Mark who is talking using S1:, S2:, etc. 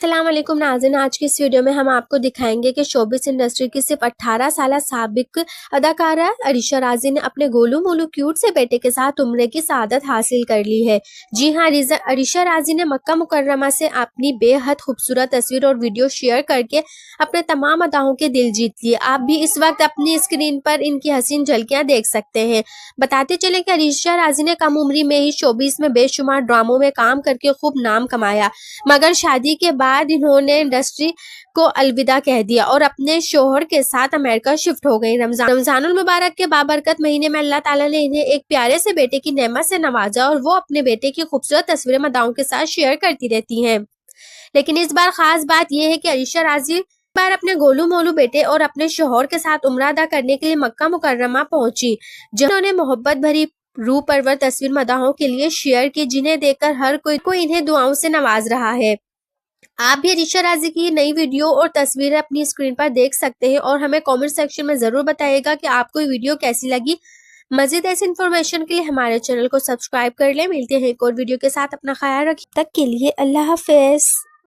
S1: अस्सलाम वालेकुम नाज़रीन, आज की इस वीडियो में हम आपको दिखाएंगे कि शोबिस इंडस्ट्री की सिर्फ 18 साल साबिक अदाकारा अरीशा राजी ने अपने गोलू मोलू क्यूट से बेटे के साथ उम्रे की सआदत हासिल कर ली है। जी हां, अरीशा राजी ने मक्का मुकर्रमा से अपनी बेहद खूबसूरत तस्वीर और वीडियो शेयर करके अपने तमाम अदाओं के दिल जीत लिए। आप भी इस वक्त अपनी स्क्रीन पर इनकी हसीन झलकियां देख सकते हैं। बताते चले कि अरीशा राजी ने कम उम्री में ही शोबिस में बेशुमार ड्रामों में काम करके खूब नाम कमाया, मगर शादी के बाद इन्होंने इंडस्ट्री को अलविदा कह दिया और अपने शोहर के साथ अमेरिका शिफ्ट हो गई। रमजानुल मुबारक के बाबरकत महीने में अल्लाह ताला ने इन्हें एक प्यारे से बेटे की नेमत से नवाजा और वो अपने बेटे की खूबसूरत तस्वीरें मदाओं के साथ शेयर करती रहती हैं। लेकिन इस बार खास बात यह है कि अरीशा राजी बार अपने गोलू मोलू बेटे और अपने शोहर के साथ उम्रा अदा करने के लिए मक्का मुकर्रमा पहुंची, जहां उन्होंने मोहब्बत भरी रूह परवर तस्वीर मदाहों के लिए शेयर की, जिन्हें देखकर हर कोई इन्हें दुआओं से नवाज रहा है। आप भी अरीशा राजी की नई वीडियो और तस्वीरें अपनी स्क्रीन पर देख सकते हैं और हमें कमेंट सेक्शन में जरूर बताइएगा कि आपको ये वीडियो कैसी लगी। मजीद ऐसी इन्फॉर्मेशन के लिए हमारे चैनल को सब्सक्राइब कर लें। मिलते हैं एक और वीडियो के साथ, अपना ख्याल रखिए। तब तक के लिए अल्लाह हाफिज।